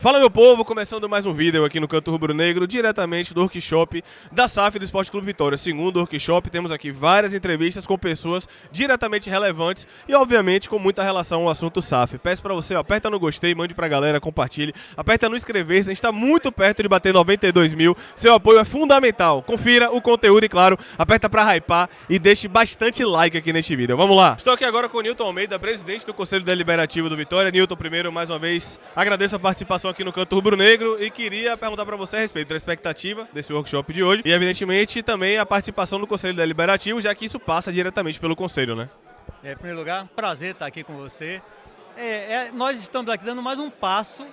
Fala meu povo, começando mais um vídeo aqui no Canto Rubro Negro, diretamente do workshop da SAF do Esporte Clube Vitória. Segundo o workshop, temos aqui várias entrevistas com pessoas diretamente relevantes e obviamente com muita relação ao assunto SAF. Peço pra você, aperta no gostei, mande pra galera, compartilhe, aperta no inscrever-se, a gente tá muito perto de bater 92 mil, seu apoio é fundamental. Confira o conteúdo e claro, aperta pra hypar e deixe bastante like aqui neste vídeo. Vamos lá! Estou aqui agora com o Nilton Almeida, presidente do Conselho Deliberativo do Vitória. Nilton, primeiro, mais uma vez, agradeço a participação aqui no Canto Rubro Negro e queria perguntar para você a respeito da expectativa desse workshop de hoje e, evidentemente, também a participação do Conselho Deliberativo, já que isso passa diretamente pelo Conselho, né? Em primeiro lugar, prazer estar aqui com você. Nós estamos aqui dando mais um passo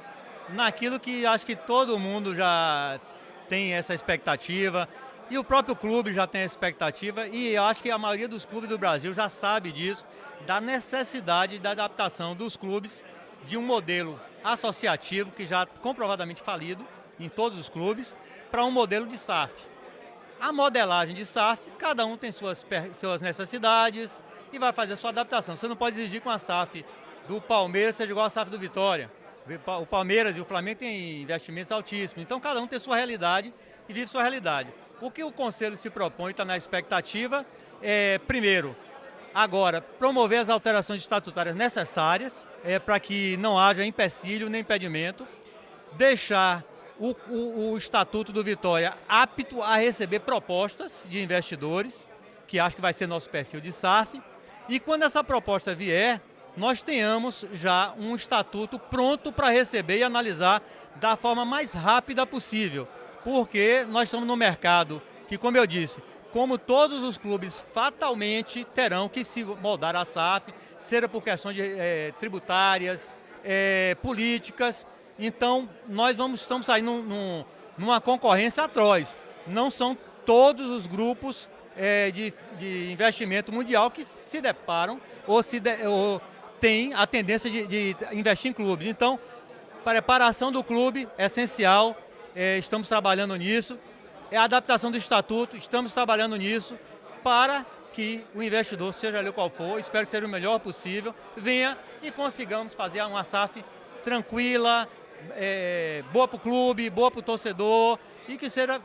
naquilo que acho que todo mundo já tem essa expectativa e o próprio clube já tem essa expectativa e eu acho que a maioria dos clubes do Brasil já sabe disso, da necessidade da adaptação dos clubes de um modelo associativo que já comprovadamente falido em todos os clubes para um modelo de SAF. A modelagem de SAF, cada um tem suas necessidades e vai fazer a sua adaptação. Você não pode exigir que uma SAF do Palmeiras seja igual à SAF do Vitória. O Palmeiras e o Flamengo têm investimentos altíssimos, então cada um tem sua realidade e vive sua realidade. O que o Conselho se propõe, está na expectativa, primeiro, agora, promover as alterações estatutárias necessárias para que não haja empecilho nem impedimento, deixar o Estatuto do Vitória apto a receber propostas de investidores, que acho que vai ser nosso perfil de SAF, e quando essa proposta vier, nós tenhamos já um estatuto pronto para receber e analisar da forma mais rápida possível, porque nós estamos no mercado que, como eu disse, como todos os clubes fatalmente terão que se moldar à SAF, seja por questões tributárias, políticas. Então, nós estamos saindo numa concorrência atroz. Não são todos os grupos de investimento mundial que se deparam ou têm a tendência de investir em clubes. Então, preparação do clube é essencial, estamos trabalhando nisso. A adaptação do estatuto, estamos trabalhando nisso para que o investidor, seja ele qual for, espero que seja o melhor possível, venha e consigamos fazer uma SAF tranquila, boa para o clube, boa para o torcedor e que seja,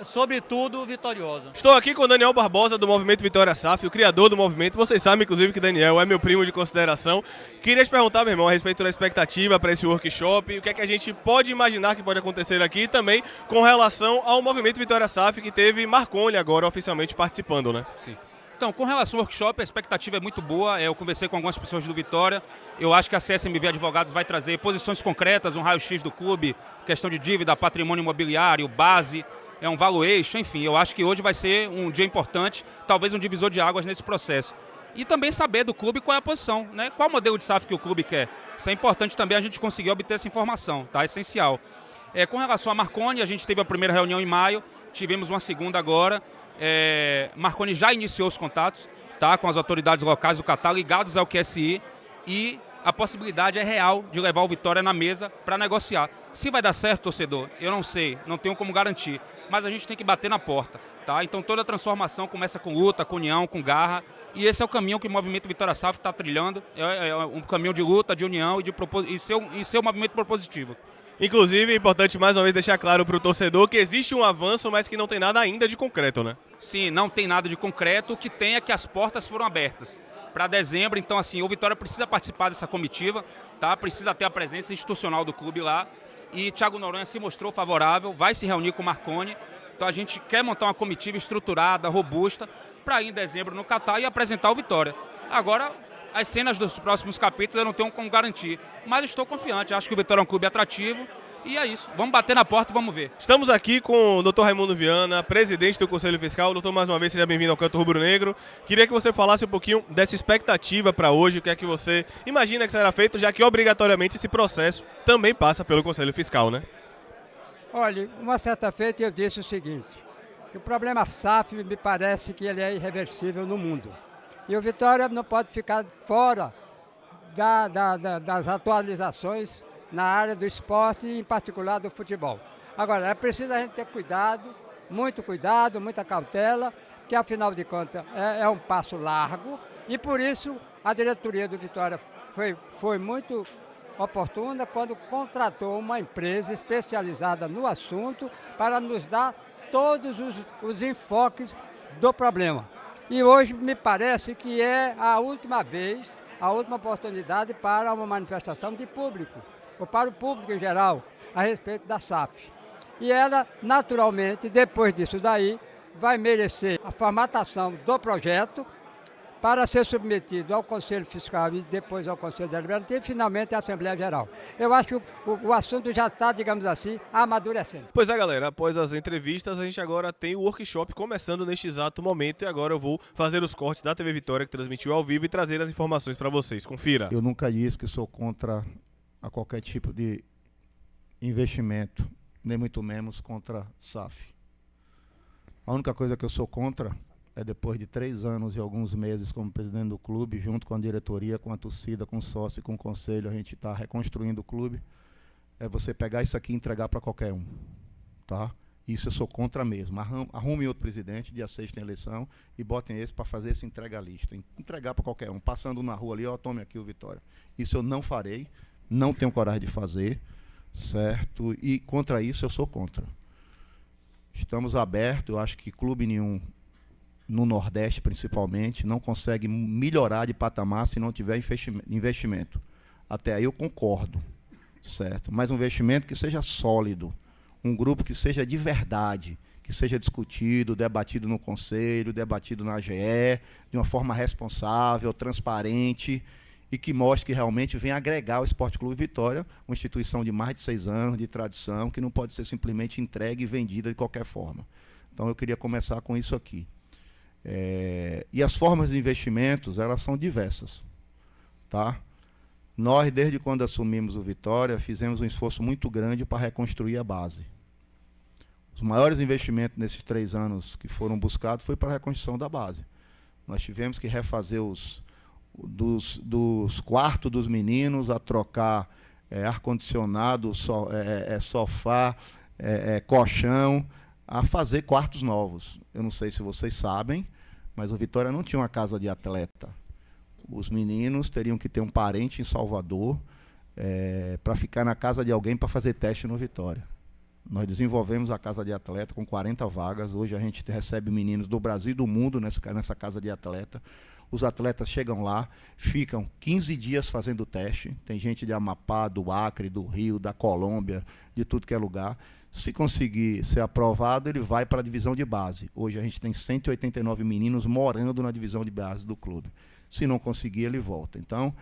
sobretudo, vitoriosa. Estou aqui com o Daniel Barbosa do Movimento Vitória SAF, o criador do movimento. Vocês sabem, inclusive, que Daniel é meu primo de consideração. Queria te perguntar, meu irmão, a respeito da expectativa para esse workshop, o que é que a gente pode imaginar que pode acontecer aqui e também com relação ao Movimento Vitória SAF, que teve Marconi agora oficialmente participando, né? Sim. Então, com relação ao workshop, a expectativa é muito boa. Eu conversei com algumas pessoas do Vitória. Eu acho que a CSMV Advogados vai trazer posições concretas, um raio-x do clube, questão de dívida, patrimônio imobiliário, base, um valuation, enfim. Eu acho que hoje vai ser um dia importante, talvez um divisor de águas nesse processo. E também saber do clube qual é a posição, né? Qual modelo de SAF que o clube quer. Isso é importante também a gente conseguir obter essa informação, tá? É essencial. Com relação a Marconi, a gente teve a primeira reunião em maio, tivemos uma segunda agora. Marconi já iniciou os contatos, tá, com as autoridades locais do Catar, ligados ao QSI, e a possibilidade é real de levar o Vitória na mesa para negociar. Se vai dar certo, torcedor, eu não sei, não tenho como garantir, mas a gente tem que bater na porta. Tá? Então toda a transformação começa com luta, com união, com garra, e esse é o caminho que o Movimento Vitória SAF está trilhando, é um caminho de luta, de união e ser um movimento propositivo. Inclusive, é importante mais uma vez deixar claro para o torcedor que existe um avanço, mas que não tem nada ainda de concreto, né? Sim, não tem nada de concreto. O que tem é que as portas foram abertas para dezembro. Então, assim, o Vitória precisa participar dessa comitiva, tá? Precisa ter a presença institucional do clube lá. E Thiago Noronha se mostrou favorável, vai se reunir com o Marconi. Então, a gente quer montar uma comitiva estruturada, robusta, para ir em dezembro no Catar e apresentar o Vitória. Agora, as cenas dos próximos capítulos eu não tenho como garantir, mas estou confiante, acho que o Vitória é um clube atrativo e é isso, vamos bater na porta e vamos ver. Estamos aqui com o Dr. Raimundo Viana, presidente do Conselho Fiscal. Doutor, mais uma vez, seja bem-vindo ao Canto Rubro Negro. Queria que você falasse um pouquinho dessa expectativa para hoje, o que é que você imagina que será feito, já que obrigatoriamente esse processo também passa pelo Conselho Fiscal, né? Olha, uma certa feita eu disse o seguinte, que o problema SAF me parece que ele é irreversível no mundo. E o Vitória não pode ficar fora das atualizações na área do esporte e, em particular, do futebol. Agora, é preciso a gente ter cuidado, muita cautela, que, afinal de contas, é um passo largo e, por isso, a diretoria do Vitória foi muito oportuna quando contratou uma empresa especializada no assunto para nos dar todos os enfoques do problema. E hoje me parece que é a última vez, a última oportunidade para uma manifestação de público, ou para o público em geral, a respeito da SAF. E ela, naturalmente, depois disso daí, vai merecer a formatação do projeto para ser submetido ao Conselho Fiscal e depois ao Conselho Deliberativo e finalmente à Assembleia Geral. Eu acho que o assunto já está, digamos assim, amadurecendo. Pois é, galera, após as entrevistas, a gente agora tem o workshop começando neste exato momento e agora eu vou fazer os cortes da TV Vitória que transmitiu ao vivo e trazer as informações para vocês. Confira. Eu nunca disse que sou contra a qualquer tipo de investimento, nem muito menos contra SAF. A única coisa que eu sou contra é, depois de 3 anos e alguns meses como presidente do clube, junto com a diretoria, com a torcida, com o sócio e com o conselho, a gente está reconstruindo o clube, é você pegar isso aqui e entregar para qualquer um. Tá? Isso eu sou contra mesmo. Arrume outro presidente, dia 6 tem eleição, e botem esse para fazer esse entrega-lista. Entregar para qualquer um, passando na rua ali, ó, tome aqui o Vitória. Isso eu não farei, não tenho coragem de fazer, certo? E contra isso eu sou contra. Estamos abertos, eu acho que clube nenhum, no Nordeste principalmente, não consegue melhorar de patamar se não tiver investimento. Até aí eu concordo, certo? Mas um investimento que seja sólido, um grupo que seja de verdade, que seja discutido, debatido no Conselho, debatido na AGE, de uma forma responsável, transparente, e que mostre que realmente vem agregar o Esporte Clube Vitória, uma instituição de mais de 6 anos, de tradição, que não pode ser simplesmente entregue e vendida de qualquer forma. Então eu queria começar com isso aqui. E as formas de investimentos, elas são diversas. Tá? Nós, desde quando assumimos o Vitória, fizemos um esforço muito grande para reconstruir a base. Os maiores investimentos nesses 3 anos que foram buscados foi para a reconstrução da base. Nós tivemos que refazer dos quartos dos meninos, a trocar ar-condicionado, sofá, colchão, a fazer quartos novos. Eu não sei se vocês sabem, mas o Vitória não tinha uma casa de atleta. Os meninos teriam que ter um parente em Salvador para ficar na casa de alguém para fazer teste no Vitória. Nós desenvolvemos a casa de atleta com 40 vagas. Hoje a gente recebe meninos do Brasil e do mundo nessa casa de atleta. Os atletas chegam lá, ficam 15 dias fazendo teste. Tem gente de Amapá, do Acre, do Rio, da Colômbia, de tudo que é lugar. Se conseguir ser aprovado, ele vai para a divisão de base. Hoje a gente tem 189 meninos morando na divisão de base do clube. Se não conseguir, ele volta. Então,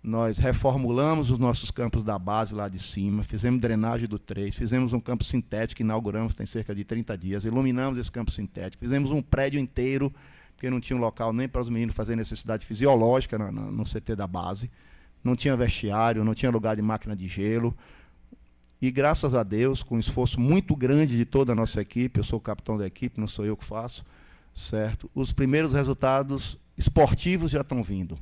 nós reformulamos os nossos campos da base lá de cima, fizemos drenagem do 3, fizemos um campo sintético que inauguramos tem cerca de 30 dias, iluminamos esse campo sintético, fizemos um prédio inteiro, porque não tinha um local nem para os meninos fazerem necessidade fisiológica no CT da base, não tinha vestiário, não tinha lugar de máquina de gelo. E graças a Deus, com um esforço muito grande de toda a nossa equipe, eu sou o capitão da equipe, não sou eu que faço, certo? Os primeiros resultados esportivos já estão vindo.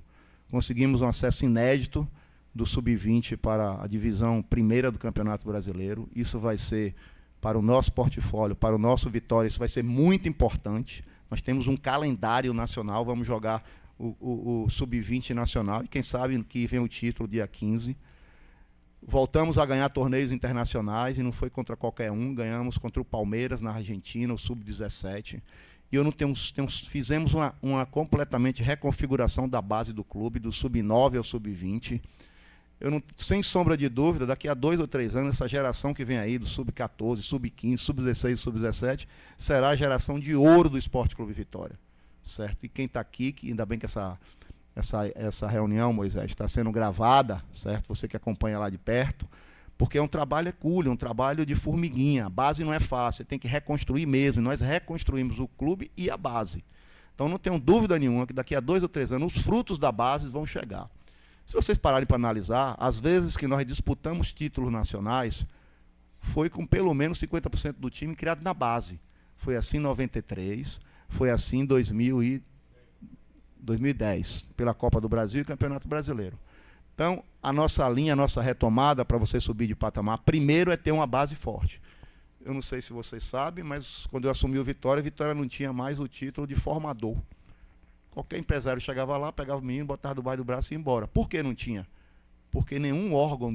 Conseguimos um acesso inédito do Sub-20 para a divisão primeira do Campeonato Brasileiro. Isso vai ser, para o nosso portfólio, para o nosso Vitória, isso vai ser muito importante. Nós temos um calendário nacional, vamos jogar o Sub-20 nacional, e quem sabe que vem o título dia 15. Voltamos a ganhar torneios internacionais, e não foi contra qualquer um, ganhamos contra o Palmeiras na Argentina, o Sub-17. E fizemos uma completamente reconfiguração da base do clube, do Sub-9 ao Sub-20. Sem sombra de dúvida, daqui a 2 ou 3 anos, essa geração que vem aí, do Sub-14, Sub-15, Sub-16, Sub-17, será a geração de ouro do Esporte Clube Vitória. Certo? E quem está aqui, que ainda bem que essa reunião, Moisés, está sendo gravada, certo? Você que acompanha lá de perto, porque é um trabalho hercúleo, um trabalho de formiguinha. A base não é fácil, tem que reconstruir mesmo. Nós reconstruímos o clube e a base. Então não tenho dúvida nenhuma que daqui a 2 ou 3 anos os frutos da base vão chegar. Se vocês pararem para analisar, as vezes que nós disputamos títulos nacionais, foi com pelo menos 50% do time criado na base. Foi assim em 93, foi assim em 2010, pela Copa do Brasil e Campeonato Brasileiro. Então, a nossa linha, a nossa retomada para você subir de patamar, primeiro é ter uma base forte. Eu não sei se vocês sabem, mas quando eu assumi o Vitória, não tinha mais o título de formador. Qualquer empresário chegava lá, pegava o menino, botava debaixo do braço e ia embora. Por que não tinha? porque nenhum órgão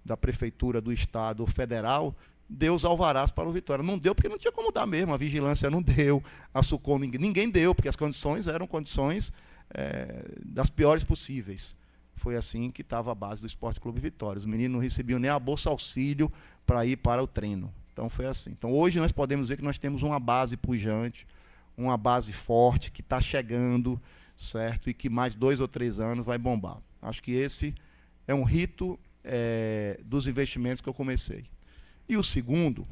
da prefeitura, do estado ou federal deu os alvarás para o Vitória. Não deu porque não tinha como dar mesmo, a vigilância não deu, a SUCOM ninguém deu, porque as condições eram condições das piores possíveis. Foi assim que estava a base do Esporte Clube Vitória. Os meninos não recebiam nem a bolsa auxílio para ir para o treino. Então foi assim. Então hoje nós podemos dizer que nós temos uma base pujante, uma base forte, que está chegando, certo? E que mais 2 ou 3 anos vai bombar. Acho que esse é um rito dos investimentos que eu comecei. E o segundo,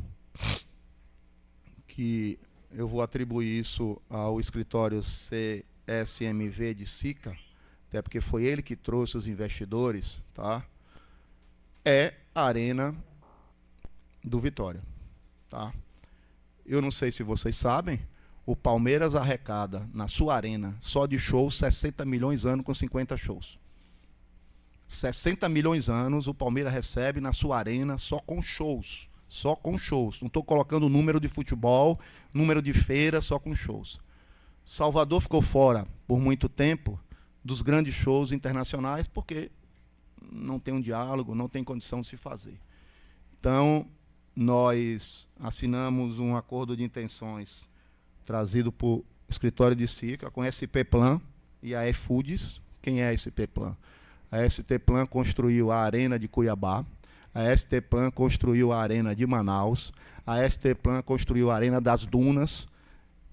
que eu vou atribuir isso ao escritório CSMV de Sica, até porque foi ele que trouxe os investidores, tá? É a Arena do Vitória, tá? Eu não sei se vocês sabem, o Palmeiras arrecada na sua arena, só de shows, 60 milhões ano com 50 shows. 60 milhões anos o Palmeiras recebe na sua arena só com shows. Só com shows. Não estou colocando número de futebol, número de feira, só com shows. Salvador ficou fora por muito tempo dos grandes shows internacionais porque não tem um diálogo, não tem condição de se fazer. Então, nós assinamos um acordo de intenções trazido por escritório de Sica com a SP Plan e a eFoods. Quem é a SP Plan? A SP Plan construiu a Arena de Cuiabá, a SP Plan construiu a Arena de Manaus, a SP Plan construiu a Arena das Dunas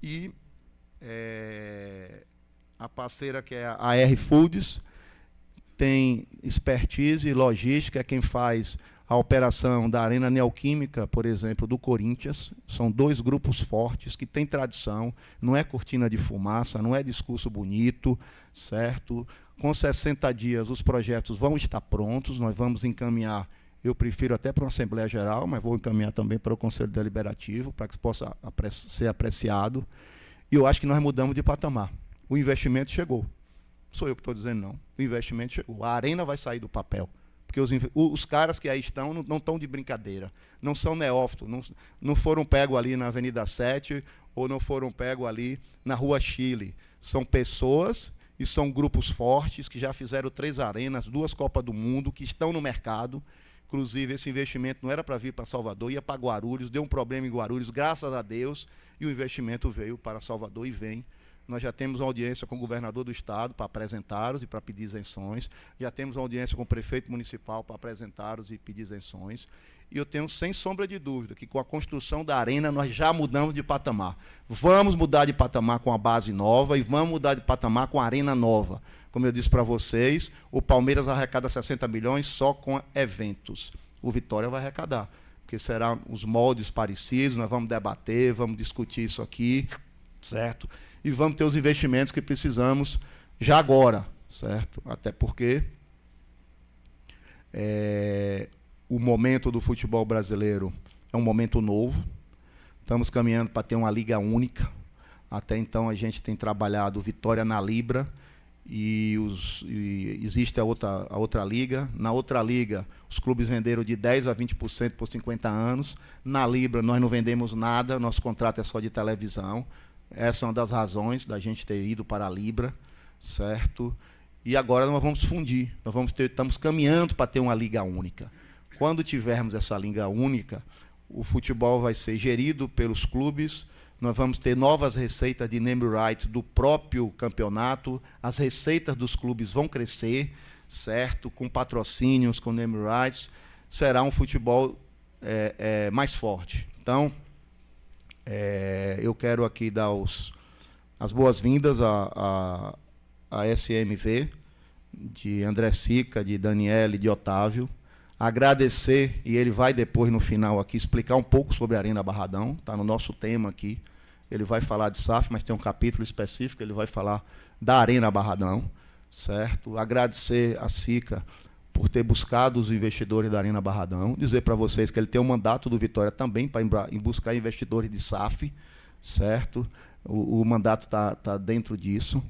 e a parceira, que é a R-Foods, tem expertise e logística, é quem faz a operação da Arena Neoquímica, por exemplo, do Corinthians. São 2 grupos fortes que têm tradição, não é cortina de fumaça, não é discurso bonito, certo? Com 60 dias os projetos vão estar prontos, nós vamos encaminhar, eu prefiro até para uma Assembleia Geral, mas vou encaminhar também para o Conselho Deliberativo, para que possa ser apreciado. E eu acho que nós mudamos de patamar. O investimento chegou. Sou eu que estou dizendo não. O investimento chegou. A Arena vai sair do papel. Porque os caras que aí estão não estão de brincadeira. Não são neófitos. Não foram pegos ali na Avenida 7 ou não foram pegos ali na Rua Chile. São pessoas e são grupos fortes que já fizeram 3 arenas, 2 Copas do Mundo, que estão no mercado. Inclusive, esse investimento não era para vir para Salvador, ia para Guarulhos, deu um problema em Guarulhos, graças a Deus, e o investimento veio para Salvador e vem. Nós já temos uma audiência com o governador do estado para apresentá-los e para pedir isenções. Já temos uma audiência com o prefeito municipal para apresentá-los e pedir isenções. E eu tenho, sem sombra de dúvida, que com a construção da arena nós já mudamos de patamar. Vamos mudar de patamar com a base nova e vamos mudar de patamar com a arena nova. Como eu disse para vocês, o Palmeiras arrecada 60 milhões só com eventos. O Vitória vai arrecadar, porque serão os moldes parecidos, nós vamos debater, vamos discutir isso aqui, certo? E vamos ter os investimentos que precisamos já agora, certo? Até porque o momento do futebol brasileiro é um momento novo. Estamos caminhando para ter uma liga única. Até então a gente tem trabalhado Vitória na Libra e existe a outra liga. Na outra liga, os clubes venderam de 10% a 20% por 50 anos. Na Libra nós não vendemos nada, nosso contrato é só de televisão. Essa é uma das razões da gente ter ido para a Libra, certo? E agora nós vamos fundir, estamos caminhando para ter uma liga única. Quando tivermos essa liga única, o futebol vai ser gerido pelos clubes, nós vamos ter novas receitas de name rights do próprio campeonato, as receitas dos clubes vão crescer, certo? Com patrocínios, com name rights, será um futebol mais forte. Então, eu quero aqui dar as boas-vindas à SMV, de André Sica, de Daniele, de Otávio, agradecer, e ele vai depois, no final, aqui explicar um pouco sobre a Arena Barradão, está no nosso tema aqui. Ele vai falar de SAF, mas tem um capítulo específico, ele vai falar da Arena Barradão, certo? Agradecer a Sica por ter buscado os investidores da Arena Barradão, dizer para vocês que ele tem um mandato do Vitória também para buscar investidores de SAF, certo? O mandato está dentro disso.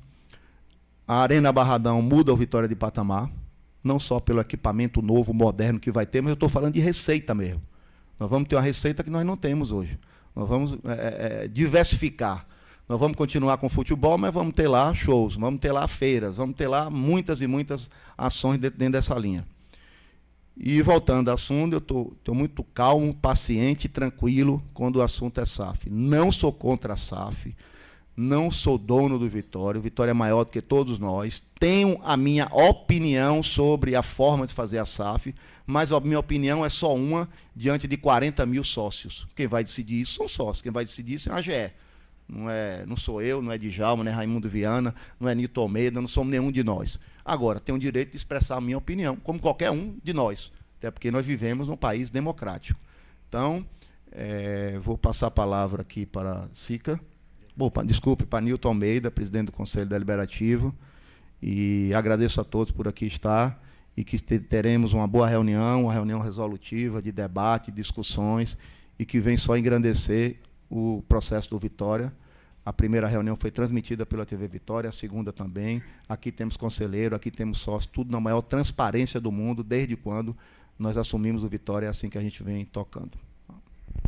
A Arena Barradão muda o Vitória de patamar, não só pelo equipamento novo, moderno que vai ter, mas eu estou falando de receita mesmo. Nós vamos ter uma receita que nós não temos hoje. Nós vamos diversificar. Nós vamos continuar com futebol, mas vamos ter lá shows, vamos ter lá feiras, vamos ter lá muitas e muitas ações dentro dessa linha. E voltando ao assunto, eu estou muito calmo, paciente e tranquilo quando o assunto é SAF. Não sou contra a SAF, não sou dono do Vitória, o Vitória é maior do que todos nós, tenho a minha opinião sobre a forma de fazer a SAF, mas a minha opinião é só uma diante de 40 mil sócios. Quem vai decidir isso são sócios, quem vai decidir isso é a AGE. Não sou eu, não é Djalma, não é Raimundo Viana, não é Nito Almeida, não somos nenhum de nós. Agora, tenho o direito de expressar a minha opinião, como qualquer um de nós, até porque nós vivemos num país democrático. Então, vou passar a palavra aqui para Sica. Desculpe, para Nilton Almeida, presidente do Conselho Deliberativo, e agradeço a todos por aqui estar, e que teremos uma boa reunião, uma reunião resolutiva, de debate, discussões, e que vem só engrandecer o processo do Vitória. A primeira reunião foi transmitida pela TV Vitória, a segunda também. Aqui temos conselheiro, aqui temos sócio, tudo na maior transparência do mundo, desde quando nós assumimos o Vitória, é assim que a gente vem tocando.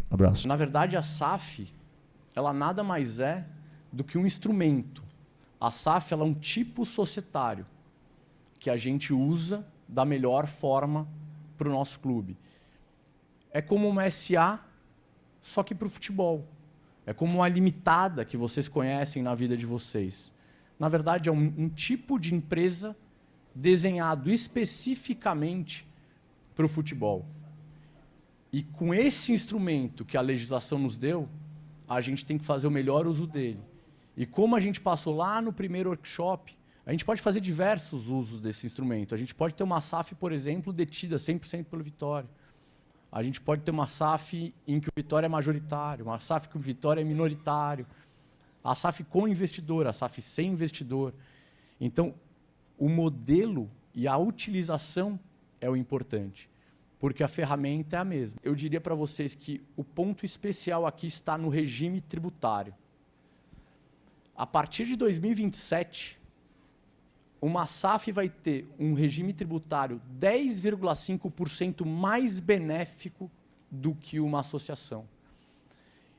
Abraço. Na verdade, a SAF, ela nada mais é do que um instrumento. A SAF ela é um tipo societário que a gente usa da melhor forma para o nosso clube. É como uma SA, só que para o futebol. É como uma limitada que vocês conhecem na vida de vocês. Na verdade, é um tipo de empresa desenhado especificamente para o futebol. E com esse instrumento que a legislação nos deu, a gente tem que fazer o melhor uso dele. E como a gente passou lá no primeiro workshop, a gente pode fazer diversos usos desse instrumento. A gente pode ter uma SAF, por exemplo, detida 100% pelo Vitória. A gente pode ter uma SAF em que o Vitória é majoritário, uma SAF que o Vitória é minoritário, a SAF com investidor, a SAF sem investidor. Então, o modelo e a utilização é o importante, porque a ferramenta é a mesma. Eu diria para vocês que o ponto especial aqui está no regime tributário. A partir de 2027, uma SAF vai ter um regime tributário 10,5% mais benéfico do que uma associação.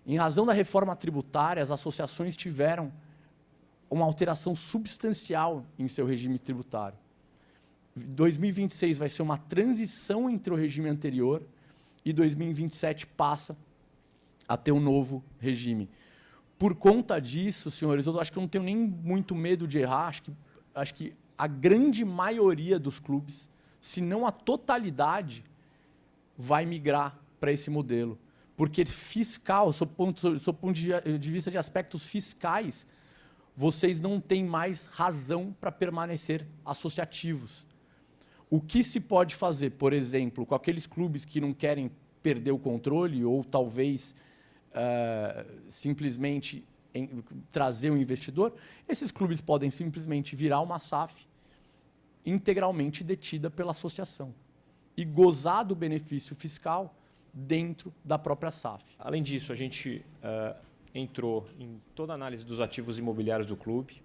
Em razão da reforma tributária, as associações tiveram uma alteração substancial em seu regime tributário. 2026 vai ser uma transição entre o regime anterior e 2027 passa a ter um novo regime. Por conta disso, senhores, eu acho que eu não tenho nem muito medo de errar, acho que a grande maioria dos clubes, se não a totalidade, vai migrar para esse modelo. Porque fiscal, sob ponto de vista de aspectos fiscais, vocês não têm mais razão para permanecer associativos. O que se pode fazer, por exemplo, com aqueles clubes que não querem perder o controle ou talvez simplesmente trazer um investidor, esses clubes podem simplesmente virar uma SAF integralmente detida pela associação e gozar do benefício fiscal dentro da própria SAF. Além disso, a gente entrou em toda a análise dos ativos imobiliários do clube.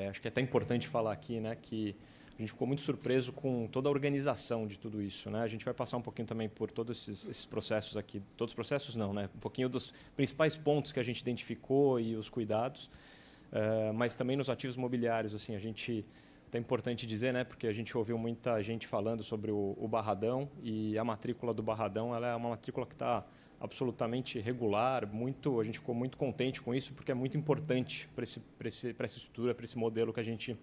Acho que é até importante falar aqui, né, que a gente ficou muito surpreso com toda a organização de tudo isso, né? A gente vai passar um pouquinho também por todos esses processos aqui. Todos os processos não, né? Um pouquinho dos principais pontos que a gente identificou e os cuidados. Mas também nos ativos imobiliários, assim, a gente... É importante dizer, né? Porque a gente ouviu muita gente falando sobre o Barradão, e a matrícula do Barradão ela é uma matrícula que está absolutamente regular. A gente ficou muito contente com isso, porque é muito importante para essa estrutura, para esse modelo que a gente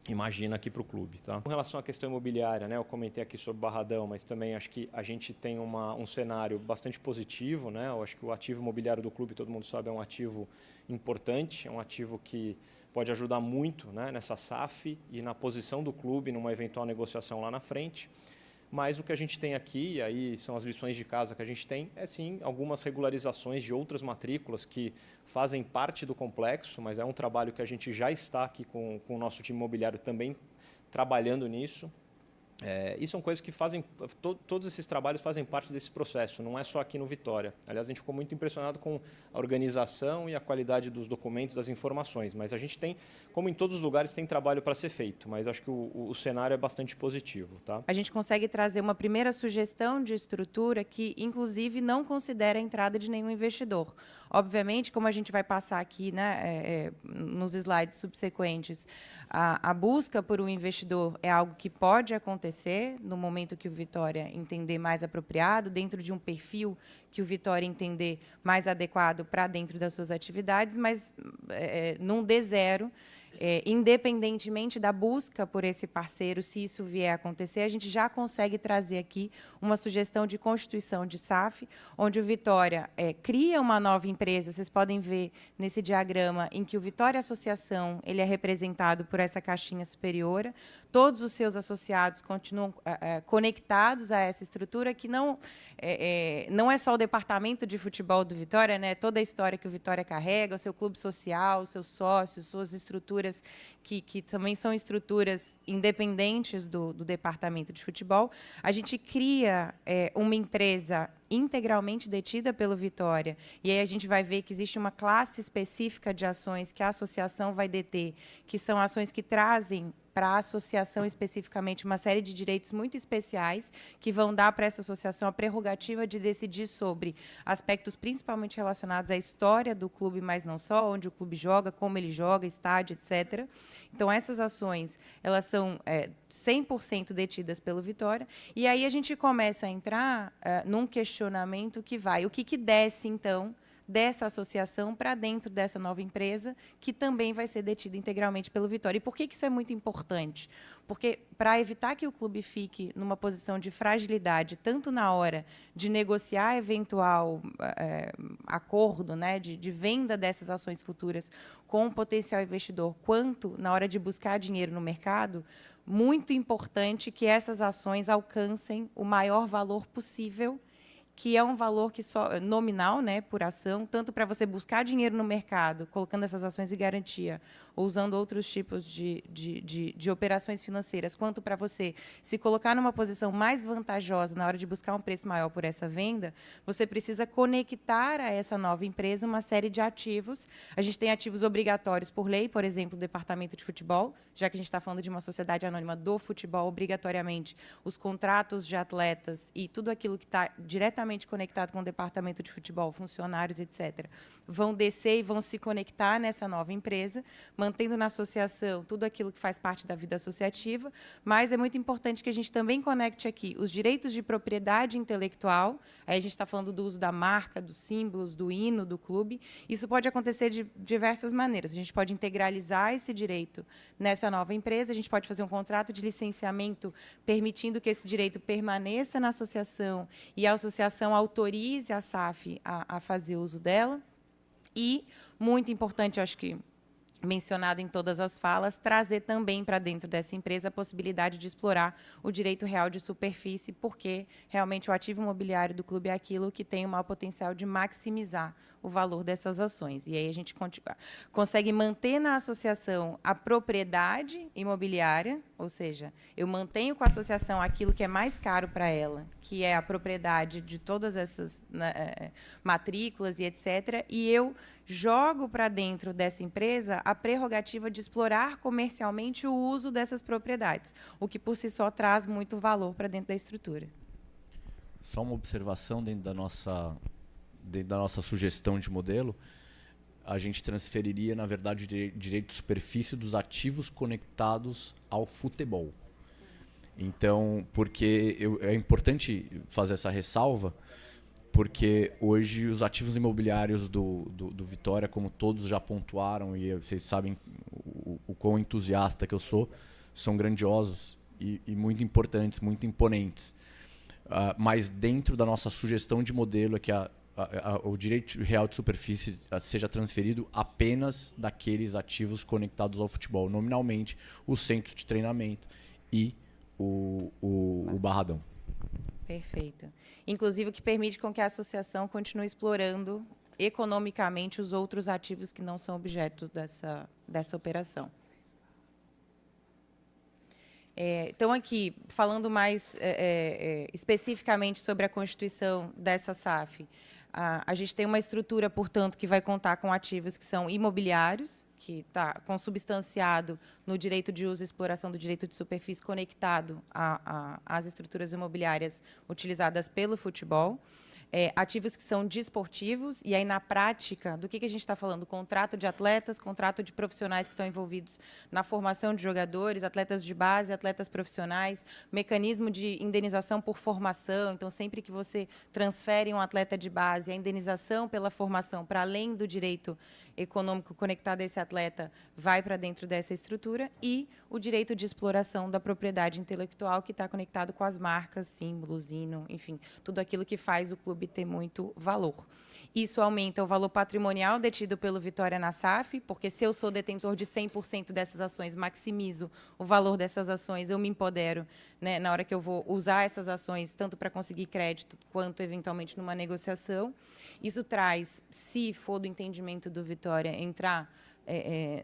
imagina aqui para o clube. Tá? Com relação à questão imobiliária, né, eu comentei aqui sobre o Barradão, mas também acho que a gente tem um cenário bastante positivo. Né? Eu acho que o ativo imobiliário do clube, todo mundo sabe, é um ativo importante, é um ativo que pode ajudar muito, né, nessa SAF e na posição do clube numa eventual negociação lá na frente. Mas o que a gente tem aqui, e aí são as lições de casa que a gente tem, é sim algumas regularizações de outras matrículas que fazem parte do complexo, mas é um trabalho que a gente já está aqui com o nosso time imobiliário também trabalhando nisso. E são coisas que fazem, todos esses trabalhos fazem parte desse processo, não é só aqui no Vitória. Aliás, a gente ficou muito impressionado com a organização e a qualidade dos documentos, das informações, mas a gente tem, como em todos os lugares, tem trabalho para ser feito, mas acho que o cenário é bastante positivo. Tá? A gente consegue trazer uma primeira sugestão de estrutura que, inclusive, não considera a entrada de nenhum investidor. Obviamente, como a gente vai passar aqui, né, nos slides subsequentes, a busca por um investidor é algo que pode acontecer no momento que o Vitória entender mais apropriado, dentro de um perfil que o Vitória entender mais adequado para dentro das suas atividades, mas num D0, independentemente da busca por esse parceiro, se isso vier a acontecer, a gente já consegue trazer aqui uma sugestão de constituição de SAF, onde o Vitória cria uma nova empresa. Vocês podem ver nesse diagrama em que o Vitória Associação ele é representado por essa caixinha superior. Todos os seus associados continuam conectados a essa estrutura, que não é só o departamento de futebol do Vitória, né? Toda a história que o Vitória carrega, o seu clube social, os seus sócios, suas estruturas, que também são estruturas independentes do departamento de futebol. A gente cria uma empresa integralmente detida pelo Vitória, e aí a gente vai ver que existe uma classe específica de ações que a associação vai deter, que são ações que trazem para a associação especificamente uma série de direitos muito especiais que vão dar para essa associação a prerrogativa de decidir sobre aspectos principalmente relacionados à história do clube, mas não só, onde o clube joga, como ele joga, estádio, etc. Então, essas ações, elas são 100% detidas pelo Vitória, e aí a gente começa a entrar num questionamento que vai, o que desce, então, dessa associação para dentro dessa nova empresa, que também vai ser detida integralmente pelo Vitória. E por que isso é muito importante? Porque, para evitar que o clube fique numa posição de fragilidade, tanto na hora de negociar eventual acordo, né, de venda dessas ações futuras com um potencial investidor, quanto na hora de buscar dinheiro no mercado, muito importante que essas ações alcancem o maior valor possível, que é um valor que só nominal, né, por ação, tanto para você buscar dinheiro no mercado, colocando essas ações em garantia, ou usando outros tipos de operações financeiras, quanto para você se colocar numa posição mais vantajosa na hora de buscar um preço maior por essa venda, você precisa conectar a essa nova empresa uma série de ativos. A gente tem ativos obrigatórios por lei, por exemplo, o departamento de futebol, já que a gente está falando de uma sociedade anônima do futebol, obrigatoriamente, os contratos de atletas e tudo aquilo que está diretamente conectado com o departamento de futebol, funcionários, etc., vão descer e vão se conectar nessa nova empresa, mantendo na associação tudo aquilo que faz parte da vida associativa, mas é muito importante que a gente também conecte aqui os direitos de propriedade intelectual. Aí a gente está falando do uso da marca, dos símbolos, do hino do clube. Isso pode acontecer de diversas maneiras. A gente pode integralizar esse direito nessa nova empresa, a gente pode fazer um contrato de licenciamento permitindo que esse direito permaneça na associação e a associação autorize a SAF a fazer uso dela. E, muito importante, acho que mencionado em todas as falas, trazer também para dentro dessa empresa a possibilidade de explorar o direito real de superfície, porque realmente o ativo imobiliário do clube é aquilo que tem o maior potencial de maximizar o valor dessas ações. E aí a gente consegue manter na associação a propriedade imobiliária, ou seja, eu mantenho com a associação aquilo que é mais caro para ela, que é a propriedade de todas essas matrículas e etc., e eu jogo para dentro dessa empresa a prerrogativa de explorar comercialmente o uso dessas propriedades, o que por si só traz muito valor para dentro da estrutura. Só uma observação dentro da nossa sugestão de modelo, a gente transferiria, na verdade, o direito de superfície dos ativos conectados ao futebol. Então, porque é importante fazer essa ressalva, porque hoje os ativos imobiliários do Vitória, como todos já pontuaram, e vocês sabem o quão entusiasta que eu sou, são grandiosos e muito importantes, muito imponentes. Mas dentro da nossa sugestão de modelo é que o direito real de superfície seja transferido apenas daqueles ativos conectados ao futebol, nominalmente o centro de treinamento e o Barradão. Perfeito. Inclusive, o que permite com que a associação continue explorando economicamente os outros ativos que não são objeto dessa operação. Então, aqui, falando mais especificamente sobre a constituição dessa SAF, a gente tem uma estrutura, portanto, que vai contar com ativos que são imobiliários, que está consubstanciado no direito de uso e exploração do direito de superfície conectado às estruturas imobiliárias utilizadas pelo futebol. Ativos que são desportivos, e aí, na prática, do que a gente está falando? Contrato de atletas, contrato de profissionais que estão envolvidos na formação de jogadores, atletas de base, atletas profissionais, mecanismo de indenização por formação. Então, sempre que você transfere um atleta de base, a indenização pela formação, para além do direito econômico conectado a esse atleta, vai para dentro dessa estrutura, e o direito de exploração da propriedade intelectual, que está conectado com as marcas, símbolos, hino, enfim, tudo aquilo que faz o clube ter muito valor. Isso aumenta o valor patrimonial detido pelo Vitória na SAF, porque se eu sou detentor de 100% dessas ações, maximizo o valor dessas ações, eu me empodero, né, na hora que eu vou usar essas ações, tanto para conseguir crédito, quanto, eventualmente, numa negociação. Isso traz, se for do entendimento do Vitória, entrar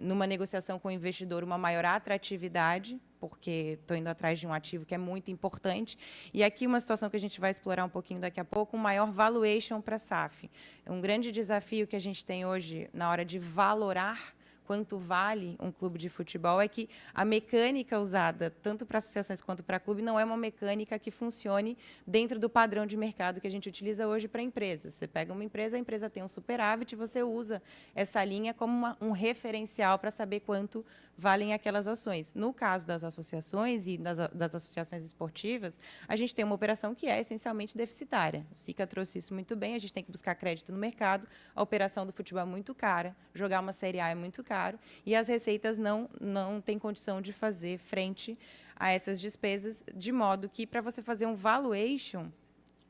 numa negociação com o investidor, uma maior atratividade, porque estou indo atrás de um ativo que é muito importante. E aqui uma situação que a gente vai explorar um pouquinho daqui a pouco, um maior valuation para a SAF. Um grande desafio que a gente tem hoje na hora de valorar quanto vale um clube de futebol é que a mecânica usada, tanto para associações quanto para clube, não é uma mecânica que funcione dentro do padrão de mercado que a gente utiliza hoje para empresas. Você pega uma empresa, a empresa tem um superávit, você usa essa linha como um referencial para saber quanto valem aquelas ações. No caso das associações e das associações esportivas, a gente tem uma operação que é essencialmente deficitária. O Sica trouxe isso muito bem, a gente tem que buscar crédito no mercado, a operação do futebol é muito cara, jogar uma Série A é muito caro, e as receitas não têm condição de fazer frente a essas despesas, de modo que, para você fazer um valuation,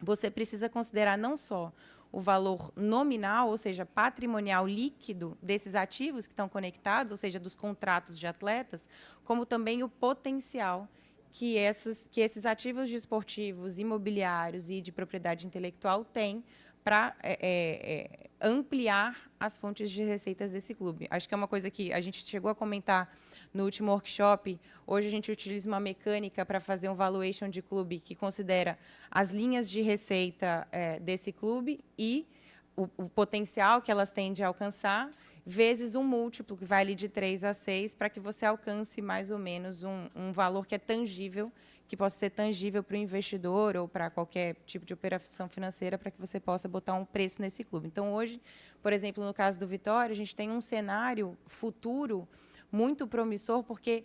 você precisa considerar não só o valor nominal, ou seja, patrimonial líquido desses ativos que estão conectados, ou seja, dos contratos de atletas, como também o potencial que esses ativos desportivos, imobiliários e de propriedade intelectual têm para ampliar as fontes de receitas desse clube. Acho que é uma coisa que a gente chegou a comentar no último workshop. Hoje a gente utiliza uma mecânica para fazer um valuation de clube que considera as linhas de receita desse clube e o potencial que elas têm de alcançar, vezes um múltiplo, que vai ali de 3 a 6, para que você alcance mais ou menos um valor que é tangível, que possa ser tangível para o investidor ou para qualquer tipo de operação financeira, para que você possa botar um preço nesse clube. Então, hoje, por exemplo, no caso do Vitória, a gente tem um cenário futuro muito promissor, porque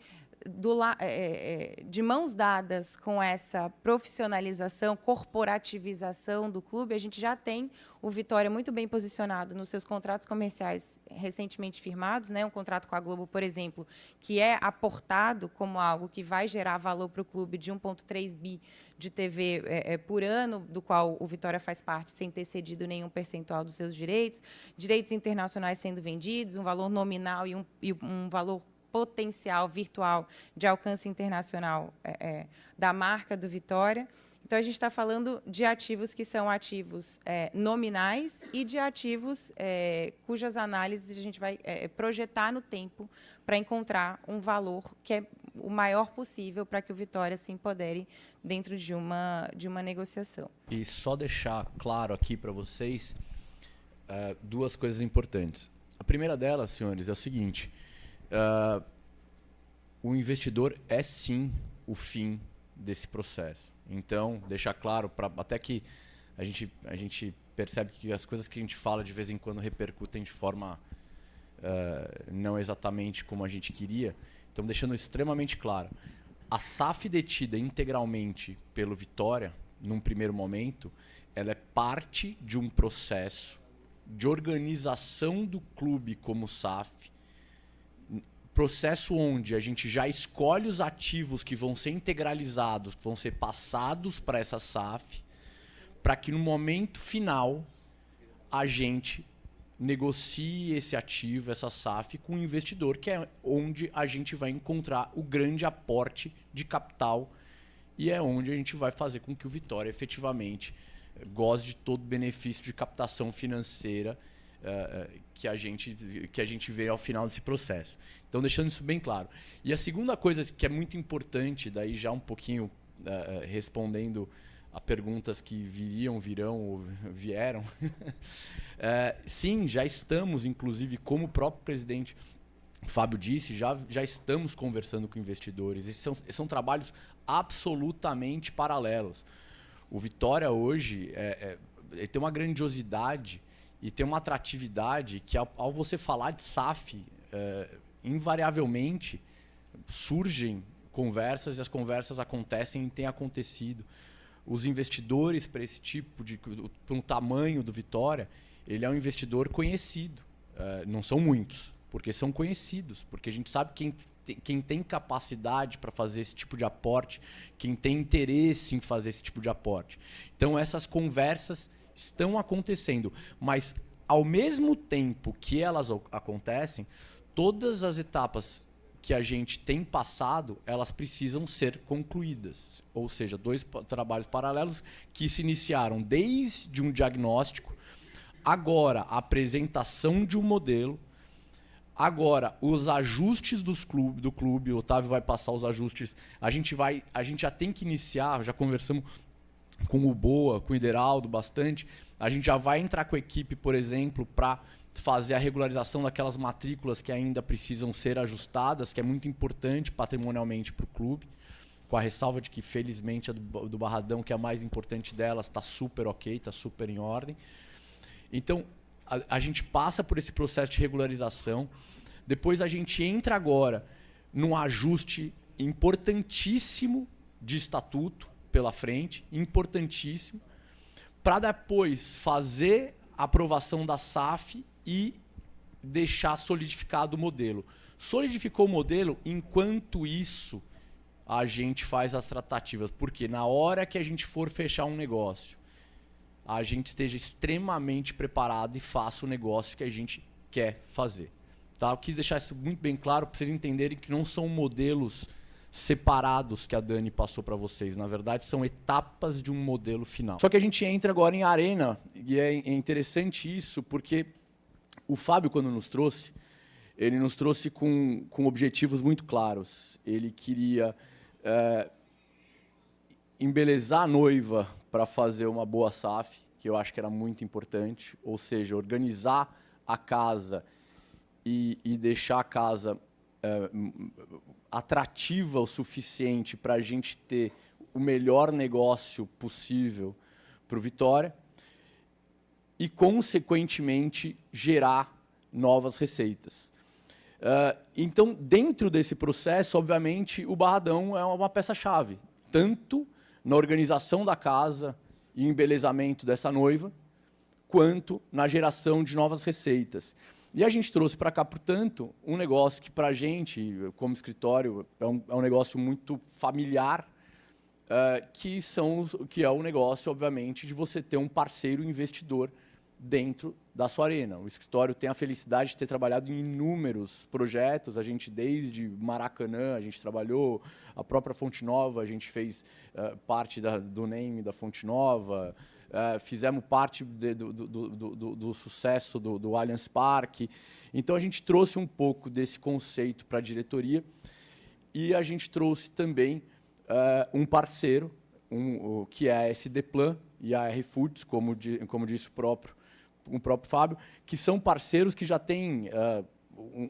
de mãos dadas com essa profissionalização, corporativização do clube, a gente já tem o Vitória muito bem posicionado nos seus contratos comerciais recentemente firmados, né? Um contrato com a Globo, por exemplo, que é aportado como algo que vai gerar valor para o clube de 1,3 bi de TV por ano, do qual o Vitória faz parte, sem ter cedido nenhum percentual dos seus direitos internacionais sendo vendidos, um valor nominal e um valor potencial virtual de alcance internacional da marca do Vitória. Então, a gente está falando de ativos que são ativos nominais e de ativos cujas análises a gente vai projetar no tempo para encontrar um valor que é o maior possível para que o Vitória se empodere dentro de uma negociação. E só deixar claro aqui para vocês duas coisas importantes. A primeira delas, senhores, é o seguinte: o investidor é sim o fim desse processo. Então, deixar claro, até que a gente percebe que as coisas que a gente fala de vez em quando repercutem de forma não exatamente como a gente queria. Então, deixando extremamente claro, a SAF detida integralmente pelo Vitória, num primeiro momento, ela é parte de um processo de organização do clube como SAF, processo onde a gente já escolhe os ativos que vão ser integralizados, que vão ser passados para essa SAF, para que no momento final a gente negocie esse ativo, essa SAF, com o investidor, que é onde a gente vai encontrar o grande aporte de capital e é onde a gente vai fazer com que o Vitória efetivamente goze de todo o benefício de captação financeira que a gente vê ao final desse processo. Então, deixando isso bem claro. E a segunda coisa que é muito importante, daí já um pouquinho respondendo a perguntas que virão ou vieram, sim, já estamos, inclusive, como o próprio presidente Fábio disse, já estamos conversando com investidores. Esses são trabalhos absolutamente paralelos. O Vitória hoje tem uma grandiosidade e tem uma atratividade que, ao você falar de SAF, invariavelmente surgem conversas e as conversas acontecem e têm acontecido. Os investidores para esse tipo para o tamanho do Vitória, ele é um investidor conhecido. Não são muitos, porque são conhecidos, porque a gente sabe quem tem capacidade para fazer esse tipo de aporte, quem tem interesse em fazer esse tipo de aporte. Então, essas conversas estão acontecendo, mas ao mesmo tempo que elas acontecem, todas as etapas que a gente tem passado, elas precisam ser concluídas. Ou seja, 2 trabalhos paralelos que se iniciaram desde um diagnóstico, agora a apresentação de um modelo, agora os ajustes do clube, o Otávio vai passar os ajustes, a gente já tem que iniciar, já conversamos com o Boa, com o Ideraldo bastante, a gente já vai entrar com a equipe, por exemplo, para fazer a regularização daquelas matrículas que ainda precisam ser ajustadas, que é muito importante patrimonialmente para o clube, com a ressalva de que, felizmente, a do Barradão, que é a mais importante delas, está super ok, está super em ordem. Então, a gente passa por esse processo de regularização, depois a gente entra agora num ajuste importantíssimo de estatuto pela frente, importantíssimo, para depois fazer a aprovação da SAF e deixar solidificado o modelo. Solidificou o modelo, enquanto isso a gente faz as tratativas, porque na hora que a gente for fechar um negócio, a gente esteja extremamente preparado e faça o negócio que a gente quer fazer. Tá? Eu quis deixar isso muito bem claro para vocês entenderem que não são modelos separados que a Dani passou para vocês. Na verdade, são etapas de um modelo final. Só que a gente entra agora em arena, e é interessante isso, porque o Fábio, quando nos trouxe, ele nos trouxe com objetivos muito claros. Ele queria embelezar a noiva para fazer uma boa SAF, que eu acho que era muito importante, ou seja, organizar a casa e deixar a casa atrativa o suficiente para a gente ter o melhor negócio possível para o Vitória e, consequentemente, gerar novas receitas. Então, dentro desse processo, obviamente, o Barradão é uma peça-chave, tanto na organização da casa e embelezamento dessa noiva, quanto na geração de novas receitas. E a gente trouxe para cá, portanto, um negócio que, para a gente, como escritório, é um negócio muito familiar, que é o negócio, obviamente, de você ter um parceiro investidor dentro da sua arena. O escritório tem a felicidade de ter trabalhado em inúmeros projetos, a gente desde Maracanã, a gente trabalhou, a própria Fonte Nova, a gente fez parte do name da Fonte Nova, fizemos parte do sucesso do Allianz Parque. Então, a gente trouxe um pouco desse conceito para a diretoria e a gente trouxe também um parceiro, que é a SD Plan e a R Foods, como disse o próprio Fábio, que são parceiros que já têm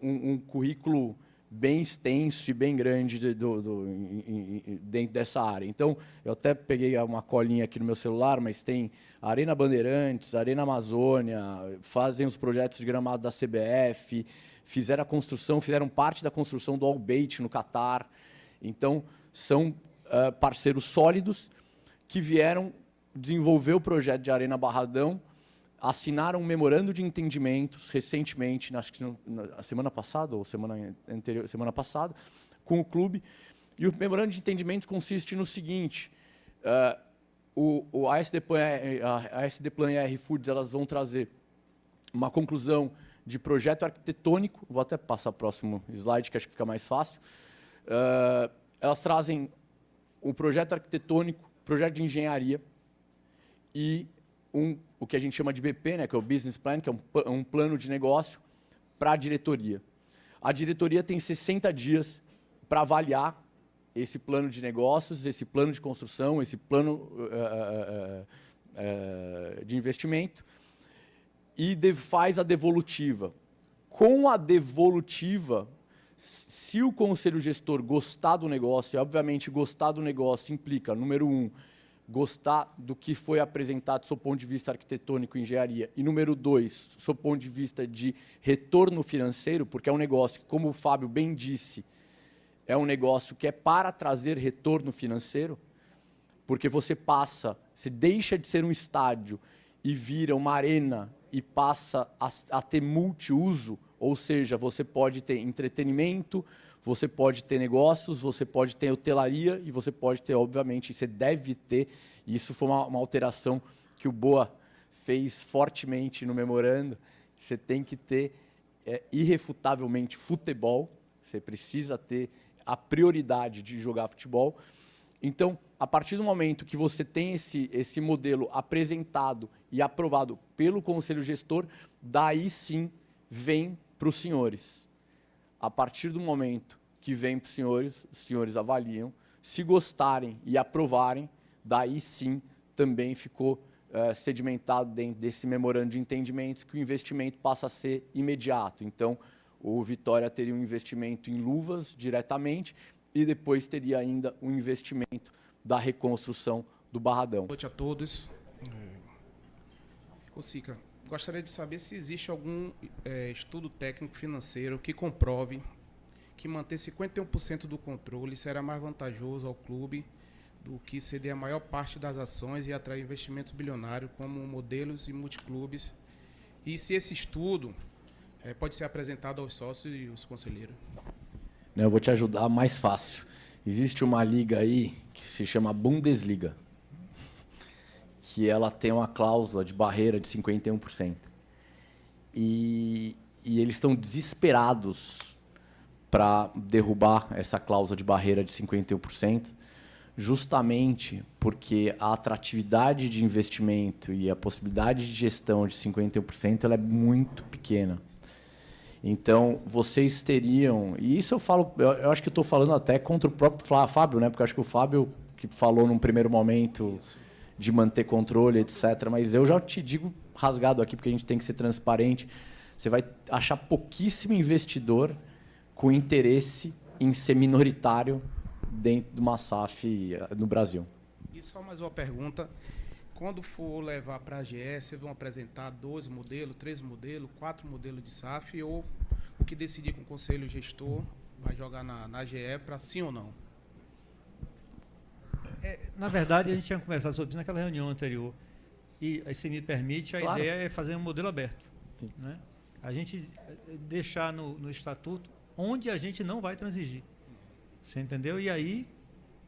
um currículo bem extenso e bem grande dentro dessa área. Então, eu até peguei uma colinha aqui no meu celular, mas tem Arena Bandeirantes, Arena Amazônia, fazem os projetos de gramado da CBF, fizeram parte da construção do Al-Bayt no Catar. Então, são parceiros sólidos que vieram desenvolver o projeto de Arena Barradão, assinaram um memorando de entendimentos recentemente, acho que na semana passada ou semana passada, com o clube. E o memorando de entendimento consiste no seguinte: a SD Plan e a R Foods, elas vão trazer uma conclusão de projeto arquitetônico. Vou até passar o próximo slide, que acho que fica mais fácil. Elas trazem o projeto arquitetônico, projeto de engenharia e o que a gente chama de BP, né, que é o Business Plan, que é um plano de negócio para a diretoria. A diretoria tem 60 dias para avaliar esse plano de negócios, esse plano de construção, esse plano de investimento e faz a devolutiva. Com a devolutiva, se o conselho gestor gostar do negócio, e obviamente gostar do negócio implica, número 1, gostar do que foi apresentado do seu ponto de vista arquitetônico e engenharia, e número 2, do seu ponto de vista de retorno financeiro, porque é um negócio que, como o Fábio bem disse, é um negócio que é para trazer retorno financeiro, porque você deixa de ser um estádio e vira uma arena e passa a ter multiuso, ou seja, você pode ter entretenimento, você pode ter negócios, você pode ter hotelaria e você pode ter, obviamente, você deve ter, e isso foi uma alteração que o Boa fez fortemente no memorando, você tem que ter irrefutavelmente futebol, você precisa ter a prioridade de jogar futebol. Então, a partir do momento que você tem esse modelo apresentado e aprovado pelo Conselho Gestor, daí sim vem para os senhores. A partir do momento que vem para os senhores avaliam, se gostarem e aprovarem, daí sim também ficou sedimentado dentro desse memorando de entendimentos que o investimento passa a ser imediato. Então, o Vitória teria um investimento em luvas diretamente e depois teria ainda um investimento da reconstrução do Barradão. Boa noite a todos. Ô Sica, gostaria de saber se existe algum estudo técnico financeiro que comprove que manter 51% do controle será mais vantajoso ao clube do que ceder a maior parte das ações e atrair investimentos bilionários como modelos e multiclubes. E se esse estudo pode ser apresentado aos sócios e aos conselheiros? Eu vou te ajudar mais fácil. Existe uma liga aí que se chama Bundesliga, que ela tem uma cláusula de barreira de 51%. E eles estão desesperados para derrubar essa cláusula de barreira de 51%, justamente porque a atratividade de investimento e a possibilidade de gestão de 51% ela é muito pequena. Então, vocês teriam... E isso eu falo... Eu acho que eu estou falando até contra o próprio Fábio, né? Porque eu acho que o Fábio que falou num primeiro momento de manter controle, etc. Mas eu já te digo rasgado aqui, porque a gente tem que ser transparente. Você vai achar pouquíssimo investidor com interesse em ser minoritário dentro de uma SAF no Brasil. E só mais uma pergunta. Quando for levar para a AGE, vocês vão apresentar 12 modelos, 13 modelos, 4 modelos de SAF, ou o que decidir com o conselho gestor vai jogar na AGE para sim ou não? Na verdade, a gente tinha conversado sobre isso naquela reunião anterior. E, se me permite, a ideia é fazer um modelo aberto. Né? A gente deixar no estatuto onde a gente não vai transigir. Você entendeu? E aí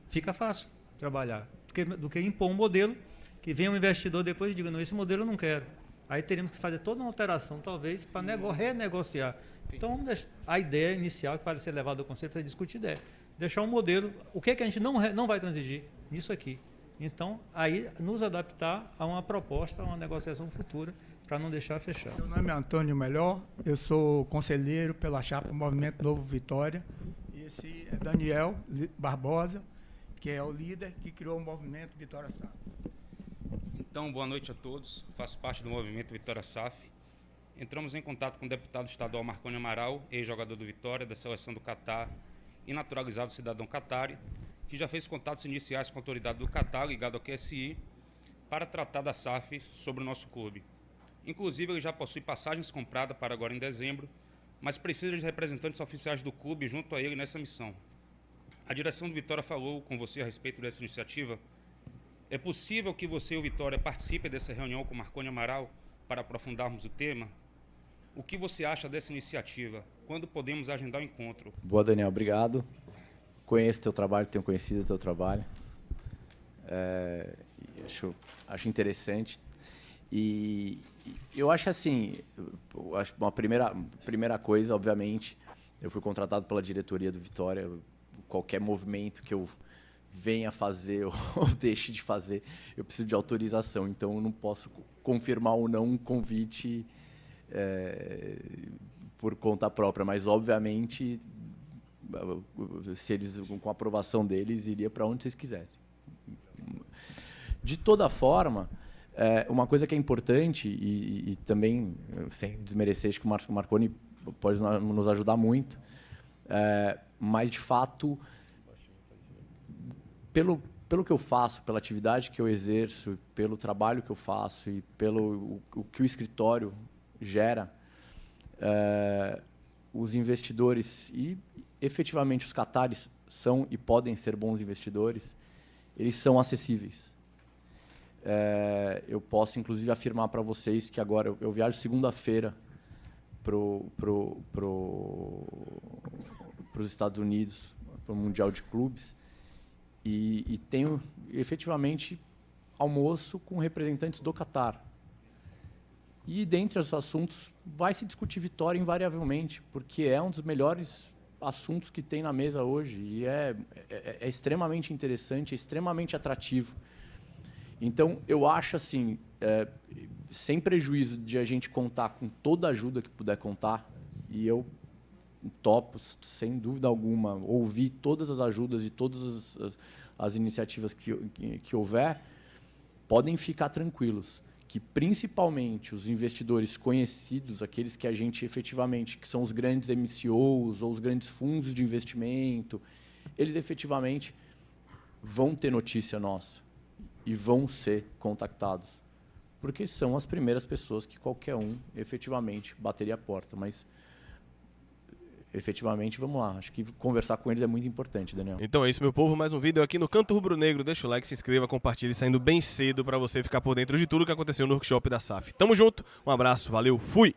fica fácil trabalhar. Do que impor um modelo que venha um investidor depois e diga, não, esse modelo eu não quero. Aí teríamos que fazer toda uma alteração, talvez, para renegociar. Então, a ideia inicial que vai ser levada ao conselho é discutir ideia. Deixar um modelo, o que é que a gente não vai transigir? Nisso aqui. Então, aí nos adaptar a uma proposta, a uma negociação futura, para não deixar fechado. Meu nome é Antônio Melhor, eu sou conselheiro pela chapa Movimento Novo Vitória. E esse é Daniel Barbosa, que é o líder que criou o movimento Vitória SAF. Então, boa noite a todos. Faço parte do movimento Vitória SAF. Entramos em contato com o deputado estadual Marconi Amaral, ex-jogador do Vitória, da seleção do Catar e naturalizado cidadão catari, que já fez contatos iniciais com a autoridade do Catar, ligado ao QSI, para tratar da SAF sobre o nosso clube. Inclusive, ele já possui passagens compradas para agora em dezembro, mas precisa de representantes oficiais do clube junto a ele nessa missão. A direção do Vitória falou com você a respeito dessa iniciativa. É possível que você e o Vitória participem dessa reunião com o Marconi Amaral para aprofundarmos o tema? O que você acha dessa iniciativa? Quando podemos agendar o encontro? Boa, Daniel. Obrigado. Conheço o teu trabalho, tenho conhecido o teu trabalho. Acho interessante. E eu acho assim, uma primeira coisa, obviamente, eu fui contratado pela diretoria do Vitória. Qualquer movimento que eu venha fazer ou deixe de fazer, eu preciso de autorização. Então, eu não posso confirmar ou não um convite por conta própria. Mas, obviamente, se eles, com a aprovação deles, iria para onde vocês quisessem. De toda forma, uma coisa que é importante, e também, sem desmerecer, acho que o Marconi pode nos ajudar muito, mas, de fato, pelo que eu faço, pela atividade que eu exerço, pelo trabalho que eu faço e pelo o que o escritório gera, os investidores e, efetivamente, os qataris são e podem ser bons investidores, eles são acessíveis. Eu posso, inclusive, afirmar para vocês que agora eu viajo segunda-feira para os Estados Unidos, para o Mundial de Clubes, e tenho, efetivamente, almoço com representantes do Qatar. E, dentre os assuntos, vai se discutir Vitória invariavelmente, porque é um dos melhores assuntos que tem na mesa hoje, e é extremamente interessante, é extremamente atrativo. Então, eu acho assim, sem prejuízo de a gente contar com toda a ajuda que puder contar, e eu topo, sem dúvida alguma, ouvir todas as ajudas e todas as iniciativas que houver, podem ficar tranquilos, que principalmente os investidores conhecidos, aqueles que a gente efetivamente, que são os grandes MCOs ou os grandes fundos de investimento, eles efetivamente vão ter notícia nossa e vão ser contactados, porque são as primeiras pessoas que qualquer um efetivamente bateria a porta. Mas, efetivamente, vamos lá. Acho que conversar com eles é muito importante, Daniel. Então é isso, meu povo. Mais um vídeo aqui no Canto Rubro Negro. Deixa o like, se inscreva, compartilhe, saindo bem cedo para você ficar por dentro de tudo que aconteceu no workshop da SAF. Tamo junto, um abraço, valeu, fui!